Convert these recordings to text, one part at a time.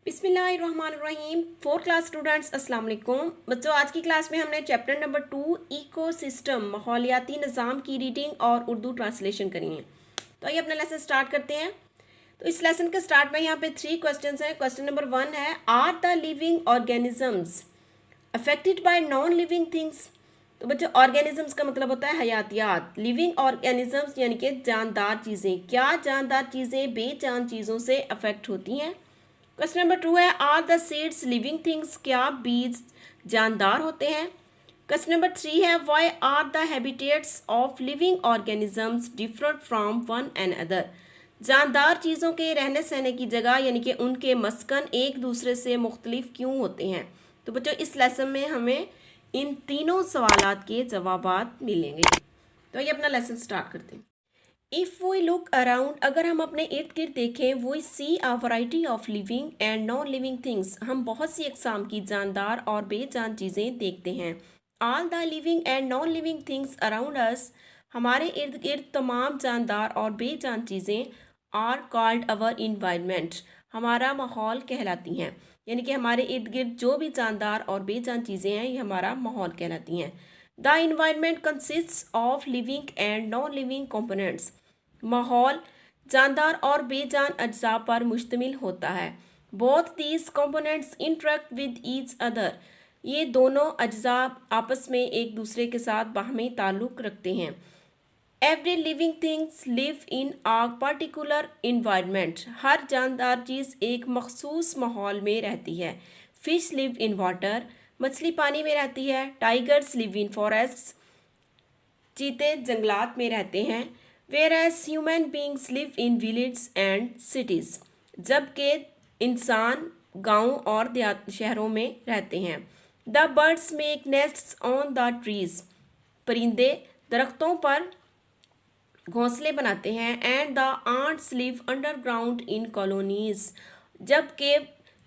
बिस्मिल्लाहिर्रहमानिर्रहीम। 4th class students अस्सलाम वालेकुम। बच्चों, आज की क्लास में हमने चैप्टर नंबर 2 इकोसिस्टम माहौलियाती निज़ाम की रीडिंग और उर्दू ट्रांसलेशन करी है। तो आइए अपना लेसन स्टार्ट करते हैं। तो इस लेसन के स्टार्ट में यहाँ पे 3 क्वेश्चंस हैं। क्वेश्चन नंबर 1 है, are the living organisms affected by non living things. तो बच्चों, ऑर्गेनिजम्स का मतलब होता है हयातियात। लिविंग ऑर्गेनिजम्स यानी कि जानदार चीज़ें। क्या जानदार चीज़ें बेजान चीज़ों से अफेक्ट होती हैं? क्वेश्चन नंबर 2 है, are the seeds living things. क्या बीज जानदार होते हैं? क्वेश्चन नंबर 3 है, why are the habitats of living organisms different from one and other. जानदार चीज़ों के रहने सहने की जगह यानी कि उनके मस्कन एक दूसरे से मुख्तलिफ क्यों होते हैं? तो बच्चों, इस लेसन में हमें इन तीनों सवालात के जवाबात मिलेंगे। तो ये अपना लेसन स्टार्ट करते हैं। इफ़ वी लुक अराउंड, अगर हम अपने इर्द गिर्द देखें, we see a variety of living and non living things. हम बहुत सी अक़साम की जानदार और बेजान चीज़ें देखते हैं। All the living and non living things around us, हमारे इर्द गिर्द तमाम जानदार और बेजान चीज़ें आर कॉल्ड अवर इन्वायरमेंट, हमारा माहौल कहलाती हैं। यानी कि हमारे इर्द गिर्द जो भी जानदार और बेजान चीज़ें हैं, ये हमारा माहौल कहलाती हैं। The environment consists of living and non living components, माहौल जानदार और बेजान अज्जा पर मुश्तमिल होता है। Both these components interact with each other, ये दोनों अज्जा आपस में एक दूसरे के साथ बाहमी ताल्लुक़ रखते हैं। Every living things live in a particular environment, हर जानदार चीज़ एक मखसूस माहौल में रहती है। फिश लिव इन वाटर, मछली पानी में रहती है। टाइगर्स लिव इन फॉरेस्ट्स, चीते जंगलात में रहते हैं। Whereas human beings live in villages and cities, जबकि इंसान गाँव और देहात शहरों में रहते हैं। The birds make nests on the trees, परिंदे दरख्तों पर घोंसले बनाते हैं। And the ants live underground in colonies, जबकि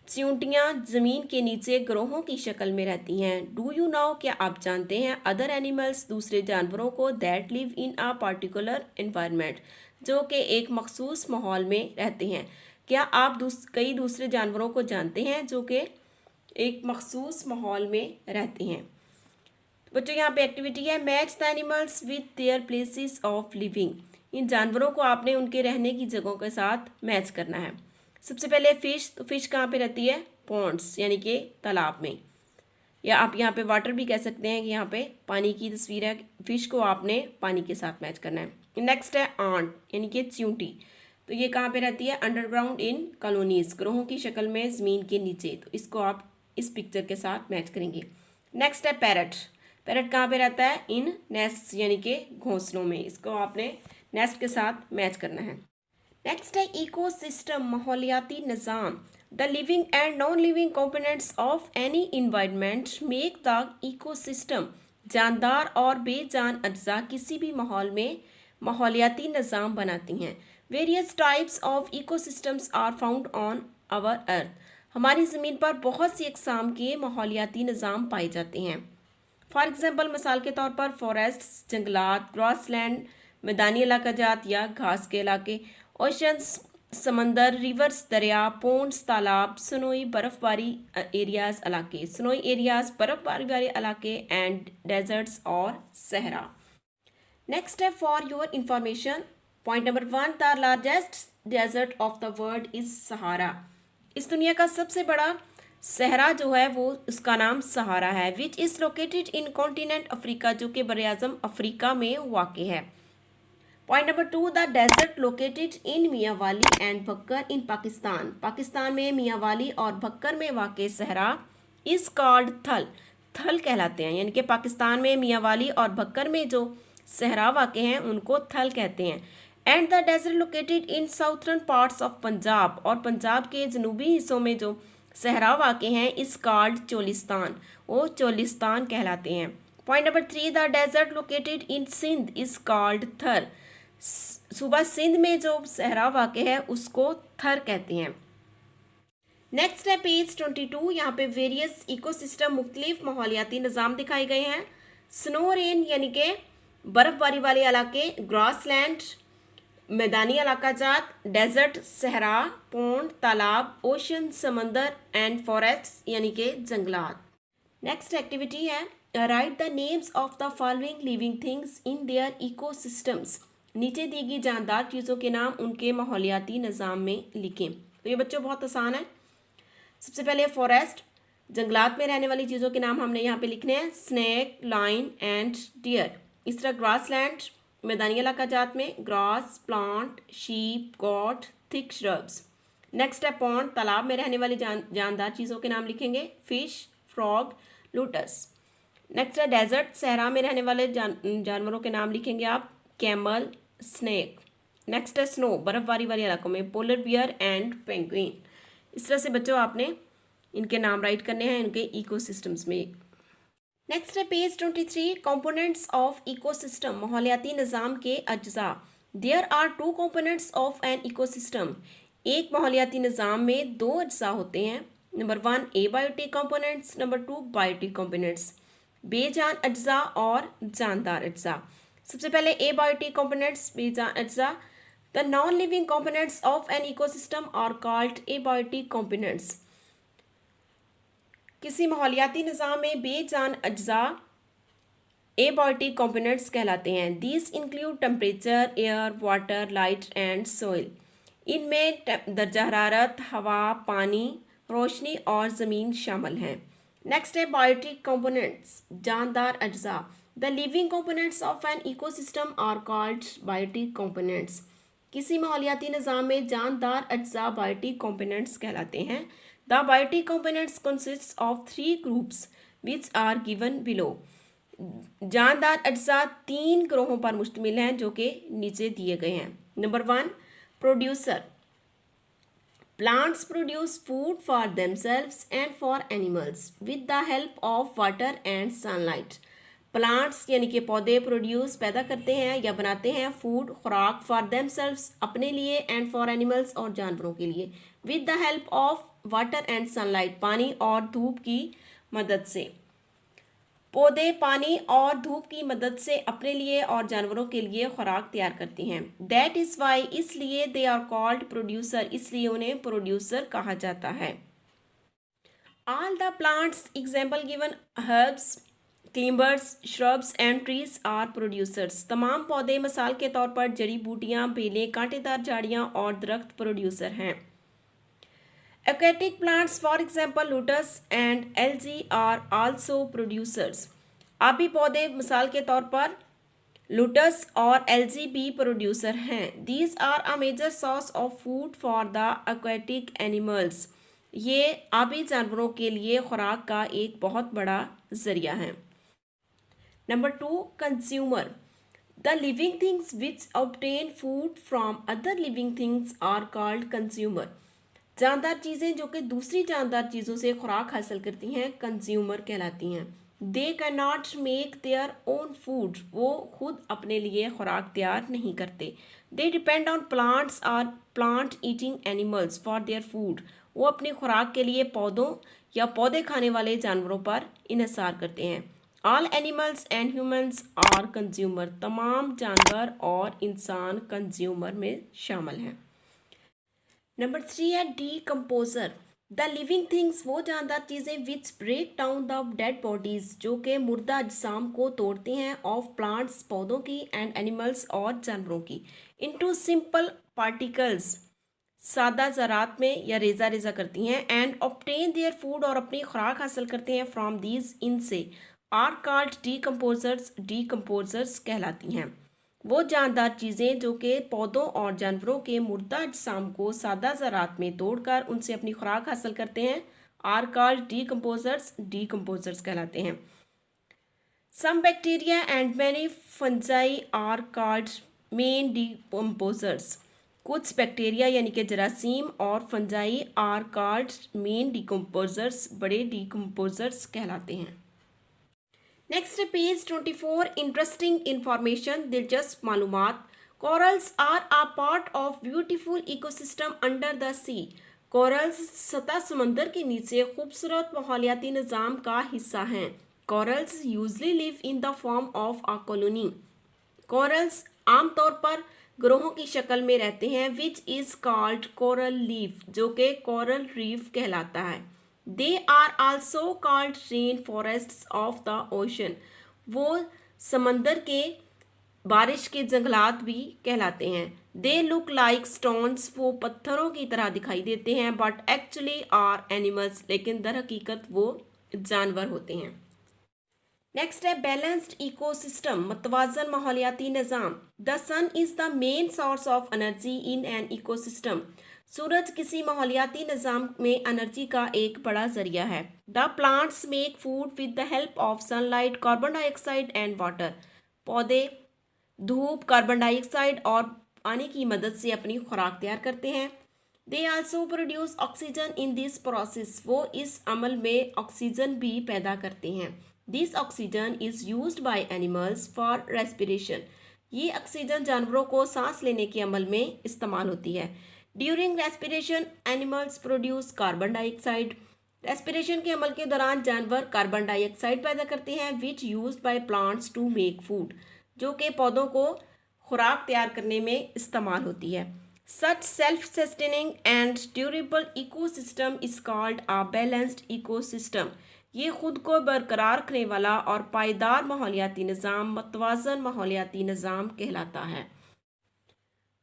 चींटियाँ ज़मीन के नीचे ग्रोहों की शक्ल में रहती हैं। डू यू नो, क्या आप जानते हैं, अदर एनिमल्स, दूसरे जानवरों को, that live in a particular environment, जो कि एक मखसूस माहौल में रहते हैं। क्या आप कई दूसरे जानवरों को जानते हैं जो कि एक मखसूस माहौल में रहते हैं? बच्चों, यहाँ पे एक्टिविटी है, match the animals with their places of living. इन जानवरों को आपने उनके रहने की जगहों के साथ मैच करना है। सबसे पहले फ़िश, तो फ़िश कहाँ पे रहती है? पॉन्ड्स यानी कि तालाब में, या आप यहाँ पे वाटर भी कह सकते हैं कि यहाँ पे पानी की तस्वीर है। फ़िश को आपने पानी के साथ मैच करना है। नेक्स्ट है आंट यानी कि चींटी, तो ये कहाँ पे रहती है? अंडरग्राउंड इन कॉलोनीज़, ग्रोहों की शक्ल में ज़मीन के नीचे, तो इसको आप इस पिक्चर के साथ मैच करेंगे। नेक्स्ट है पैरट, पैरट कहाँ पे रहता है? इन नेस्ट यानी कि घोंसलों में, इसको आपने नेस्ट के साथ मैच करना है। नेक्स्ट है इकोसिस्टम माहौलियाती निज़ाम। The living and non living components of any environment make the ecosystem, जानदार और बेजान अज्जा किसी भी माहौल में माहौलियाती निज़ाम बनाती हैं। Various types of ecosystems are found on our earth, हमारी ज़मीन पर बहुत सी अक़साम के माहौलियाती निज़ाम पाए जाते हैं। फॉर एग्ज़ाम्पल, मिसाल के तौर पर फॉरेस्ट्स जंगलात, ग्रासलैंड मैदानी इलाका जात या घास के इलाके, ओशंस समंदर, रिवर्स दरिया, पोन्ड्स तालाब, स्नोई बर्फ़बारी एरियाज़ इलाके, स्नोई एरियाज़ बर्फ़बारी वाले इलाके, एंड डेजर्ट्स और सहरा। नेक्स्ट है, for your information, point number 1, the largest desert of the world is Sahara. इस दुनिया का सबसे बड़ा सहरा जो है वो उसका नाम सहारा है। Which is located in continent Africa, जो कि बरआज़म अफ्रीका में वाक़ है। Point number 2, the desert located in Mianwali and Bhakkar in Pakistan, Pakistan में मियावाली और भक्कर में वाक़ सहरा इज़ कॉल्ड थल, थल कहलाते हैं। यानी कि पाकिस्तान में मियावाली और भक्कर में जो सहरा वाक़ हैं उनको थल कहते हैं। And the desert located in southern parts of Punjab, और पंजाब के जनूबी हिस्सों में जो सहरा वाक़ हैं इस कॉल्ड चोलिस्तान, वो चोलिस्तान कहलाते हैं। Point number 3, the desert located in Sindh is called Thar, सूबा सिंध में जो सहरा वाक़ है उसको थर कहते हैं। नेक्स्ट है पेज 22, यहाँ पे वेरियस इकोसिस्टम मुख्तलिफ माहौलियाती निज़ाम दिखाए गए हैं। स्नो रेन यानी कि बर्फ़बारी वाले इलाके, ग्रासलैंड मैदानी इलाका जात, डेजर्ट, सहरा, पौंड, तालाब, ओशन, समंदर एंड फॉरेस्ट यानी कि जंगलात। नेक्स्ट एक्टिविटी है right the names of the following living things in their ecosystems. नीचे दी गई जानदार चीज़ों के नाम उनके माहौलियाती निज़ाम में लिखें। तो ये बच्चों बहुत आसान है। सबसे पहले फॉरेस्ट, जंगलात में रहने वाली चीज़ों के नाम हमने यहाँ पे लिखने हैं, स्नेक, लाइन एंड डियर। इस तरह ग्रास लैंड, मैदानी इलाका जात में grass, plant, sheep, got, thick shrubs. Next है पॉन्ड, तालाब में रहने वाली जानदार चीज़ों के नाम लिखेंगे, फिश, फ्रॉग, लोटस। नेक्स्ट है डेजर्ट, सहरा में रहने वाले जानवरों के नाम लिखेंगे आप, कैमल, स्नेक। नेक्स्ट है स्नो, बर्फबारी वाले इलाकों में पोलर बियर एंड पेंगुइन। इस तरह से बच्चों आपने इनके नाम राइट करने हैं इनके इकोसिस्टम्स में। नेक्स्ट है पेज 23, कंपोनेंट्स ऑफ इकोसिस्टम, माहौलियाती निज़ाम के अज्जा। There are 2 components of an ecosystem. एक माहौलियाती निज़ाम में 2 अज्जा होते हैं। Number 1 abiotic components, number 2 biotic components. बेजान अज्जा और जानदार अज्जा। सबसे पहले एबायोटिक कंपोनेंट्स, बेजान अज्जा। The non living components of an ecosystem are called abiotic components. किसी माहौलियाती निज़ाम में बेजान अज्जा एबायोटिक कंपोनेंट्स कहलाते हैं। These include temperature, air, water, light and soil. इनमें दर्जा हरारत, हवा, पानी, रोशनी और ज़मीन शामिल हैं। नेक्स्ट है बायोटिक कंपोनेंट्स, जानदार अज्जा। The living components of an ecosystem are called biotic components. किसी माहौलियाती निज़ाम में जानदार अज्जा बायोटिक कंपोनेंट्स कहलाते हैं। The biotic components consists of 3 groups which are given below. जानदार अज्जा 3 ग्रोहों पर मुश्तमिल हैं जो कि नीचे दिए गए हैं। Number 1 producer. Plants produce food for themselves and for animals with the help of water and sunlight. Plants यानी कि पौधे प्रोड्यूस पैदा करते हैं या बनाते हैं फूड, खुराक, फॉर देमसेल्व्स अपने लिए, एंड फॉर एनिमल्स और जानवरों के लिए, with the help of water and sunlight पानी और धूप की मदद से। पौधे पानी और धूप की मदद से अपने लिए और जानवरों के लिए खुराक तैयार करती हैं। दैट इज़ वाई, इसलिए दे आर कॉल्ड प्रोड्यूसर, इसलिए उन्हें प्रोड्यूसर कहा जाता है। All the plants example given herbs, climbers, shrubs and trees are producers. तमाम पौधे मिसाल के तौर पर जड़ी बूटियाँ, बेलें, कांटेदार झाड़ियाँ और दरख्त प्रोड्यूसर हैं। Aquatic plants, for example, lotus and algae are also producers. आबी पौधे मिसाल के तौर पर लोटस और एल्जी भी प्रोड्यूसर हैं। These are a major source of food for the aquatic animals. ये आबी जानवरों के लिए खुराक का एक बहुत बड़ा जरिया है। Number 2 consumer. The living things which obtain food from other living things are called consumer. जानदार चीज़ें जो कि दूसरी जानदार चीज़ों से खुराक हासिल करती हैं कंज्यूमर कहलाती हैं। They can not make their own food, वो खुद अपने लिए खुराक तैयार नहीं करते। दे डिपेंड ऑन प्लांट्स और plant eating animals for their food, वो अपनी खुराक के लिए पौधों या पौधे खाने वाले जानवरों पर इन्हिसार करते हैं। All animals and humans are consumer, तमाम जानवर और इंसान कंज्यूमर में शामिल हैं। नंबर 3 है डीकम्पोजर। द लिविंग थिंग्स, वो जानदार चीज़ें which break down the dead bodies, जो कि मुर्दा अजसाम को तोड़ती हैं, ऑफ प्लांट्स पौधों की, एंड एनिमल्स और जानवरों की, इनटू सिंपल पार्टिकल्स सादा ज़रात में या रेज़ा रेज़ा करती हैं, एंड ऑब्टेन देयर फूड और अपनी खुराक हासिल करते हैं फ्रॉम दीज, इनसे, आर कॉल्ड डीकम्पोजर्स, डीकम्पोजर्स कहलाती हैं। वो जानदार चीज़ें जो कि पौधों और जानवरों के मुर्दा अजसाम को सादा ज़रात में तोड़कर उनसे अपनी खुराक हासिल करते हैं, आर कॉल्ड डीकम्पोजर्स, डीकम्पोजर्स कहलाते हैं। Some bacteria and many fungi are called main decomposers. कुछ बैक्टीरिया यानी कि जरासीम और fungi are called main decomposers, बड़े डीकम्पोजर्स कहलाते हैं। नेक्स्ट पेज 24, इंटरेस्टिंग इंफॉर्मेशन, दिलचस्प मालूमात। Corals are a part of beautiful ecosystem under the sea. Corals सतह समंदर के नीचे खूबसूरत माहौलियाती निज़ाम का हिस्सा हैं। Corals usually live in the form of a colony. Corals आमतौर पर ग्रोहों की शक्ल में रहते हैं, which is called coral leaf, जो कि कोरल रीफ कहलाता है। They are also called rain forests of the ocean, वो समंदर के बारिश के जंगलात भी कहलाते हैं। दे लुक लाइक स्टोन्स, वो पत्थरों की तरह दिखाई देते हैं, बट एक्चुअली आर एनिमल्स, लेकिन दर हकीकत वो जानवर होते हैं। नेक्स्ट है बैलेंस्ड इकोसिस्टम, मतवाजन माहौलियाती निज़ाम। The sun is the main source of energy in an ecosystem, सूरज किसी माहौलियाती निज़ाम में एनर्जी का एक बड़ा जरिया है। The plants make food with the help of sunlight, carbon dioxide and water, पौधे धूप, कार्बन डाइऑक्साइड और पानी की मदद से अपनी खुराक तैयार करते हैं। They also produce oxygen in this process, वो इस अमल में ऑक्सीजन भी पैदा करते हैं। This oxygen is used by animals for respiration, ये ऑक्सीजन जानवरों को सांस लेने के अमल में इस्तेमाल होती है। During respiration animals produce carbon dioxide, respiration के अमल के दौरान जानवर कार्बन डाइऑक्साइड पैदा करते हैं, which used by plants to make food, जो कि पौधों को खुराक तैयार करने में इस्तेमाल होती है। Such self sustaining and durable ecosystem is called a balanced ecosystem, ये खुद को बरकरार रखने वाला और पायदार माहौलियाती निज़ाम मतवाज़न माहौलियाती निज़ाम कहलाता है।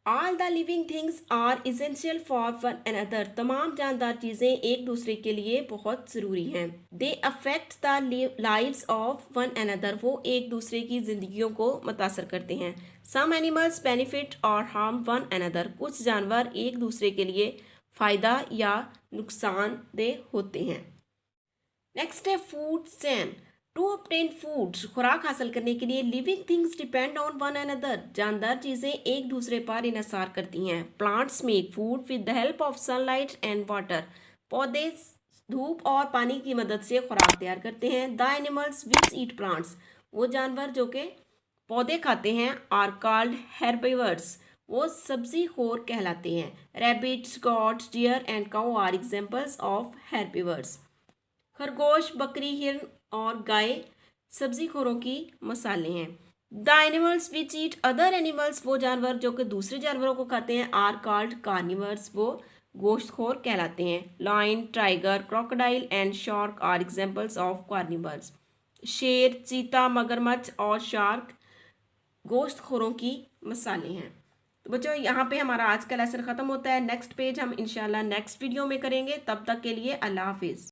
All the living things are essential for one another, तमाम जानदार चीज़ें एक दूसरे के लिए बहुत ज़रूरी हैं। They affect the lives of one another, वो एक दूसरे की ज़िंदगियों को मुतासर करते हैं। सम एनिमल्स बेनिफिट और हार्म वन अनदर, कुछ जानवर एक दूसरे के लिए फ़ायदा या नुकसानदेह होते हैं। नेक्स्ट है food chain, to obtain food, खुराक हासिल करने के लिए living things depend on one another, जानदार चीज़ें एक दूसरे पर इन्हिसार करती हैं। Plants make food with the help of sunlight and water, पौधे धूप और पानी की मदद से खुराक तैयार करते हैं। The animals which eat plants, वो जानवर जो कि पौधे खाते हैं, आर कॉल्ड हेर्बिवर्स, वो सब्जी खोर कहलाते हैं। Rabbits, goats, deer and cow are examples of herbivores, खरगोश, बकरी, हिरन और गाय सब्जी खोरों की मिसालें हैं। The animals which eat other animals, वो जानवर जो कि दूसरे जानवरों को खाते हैं, आर कॉल्ड कार्निवर्स, वो गोश्तखोर कहलाते हैं। Lion, tiger, crocodile and shark are examples of carnivores, शेर, चीता, मगरमच्छ और शार्क गोश्तखोरों की मिसालें हैं। तो बच्चों यहाँ पे हमारा आज का लेसन ख़त्म होता है। नेक्स्ट पेज हम इंशाल्लाह नेक्स्ट वीडियो में करेंगे। तब तक के लिए अल्लाह हाफिज़।